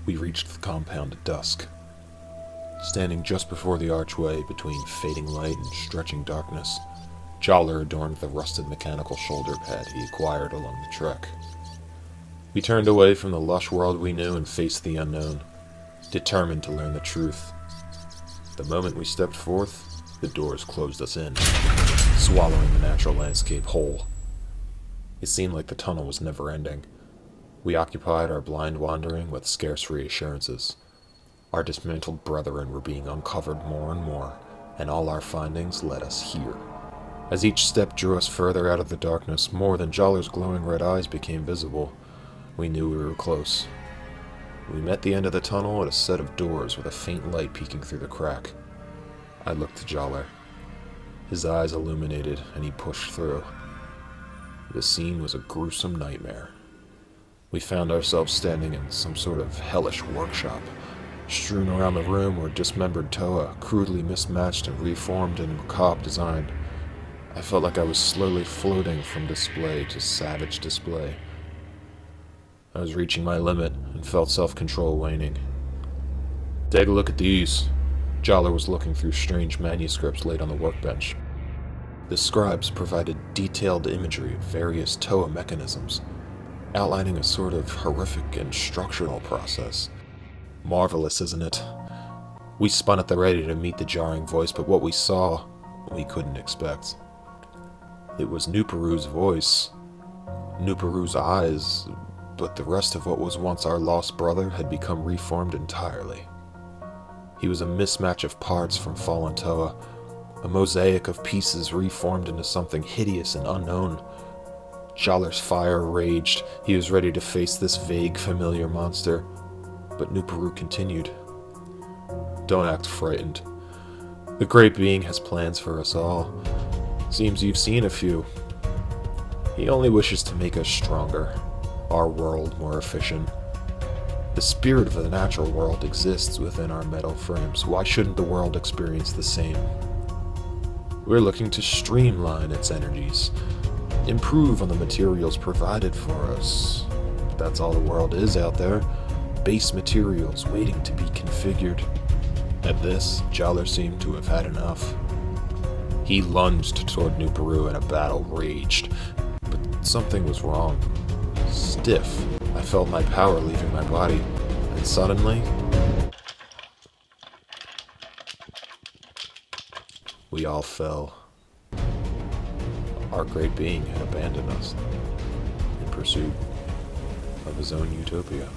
We reached the compound at dusk. Standing just before the archway between fading light and stretching darkness, Jowler adorned the rusted mechanical shoulder pad he acquired along the trek. We turned away from the lush world we knew and faced the unknown, determined to learn the truth. The moment we stepped forth, the doors closed us in, swallowing the natural landscape whole. It seemed like the tunnel was never ending. We occupied our blind wandering with scarce reassurances. Our dismantled brethren were being uncovered more and more, and all our findings led us here. As each step drew us further out of the darkness, more than Joller's glowing red eyes became visible. We knew we were close. We met the end of the tunnel at a set of doors with a faint light peeking through the crack. I looked to Joller. His eyes illuminated, and he pushed through. The scene was a gruesome nightmare. We found ourselves standing in some sort of hellish workshop. Strewn around the room were dismembered Toa, crudely mismatched and reformed in macabre design. I felt like I was slowly floating from display to savage display. I was reaching my limit and felt self-control waning. "Take a look at these." Jowler was looking through strange manuscripts laid on the workbench. The scribes provided detailed imagery of various Toa mechanisms, outlining a sort of horrific instructional process. Marvelous, isn't it? We spun at the ready to meet the jarring voice, but what we saw, we couldn't expect. It was Nuperu's voice, Nuperu's eyes, but the rest of what was once our lost brother had become reformed entirely. He was a mismatch of parts from fallen Toa, a mosaic of pieces reformed into something hideous and unknown. Joller's fire raged. He was ready to face this vague, familiar monster. But Nuperu continued. "Don't act frightened. The Great Being has plans for us all. Seems you've seen a few. He only wishes to make us stronger, our world more efficient. The spirit of the natural world exists within our metal frames. Why shouldn't the world experience the same? We're looking to streamline its energies, improve on the materials provided for us. That's all the world is out there. Base materials waiting to be configured." At this, Jowler seemed to have had enough. He lunged toward Nuperu and a battle raged, but something was wrong. Stiff, I felt my power leaving my body, and suddenly, we all fell. Our Great Being had abandoned us in pursuit of his own utopia.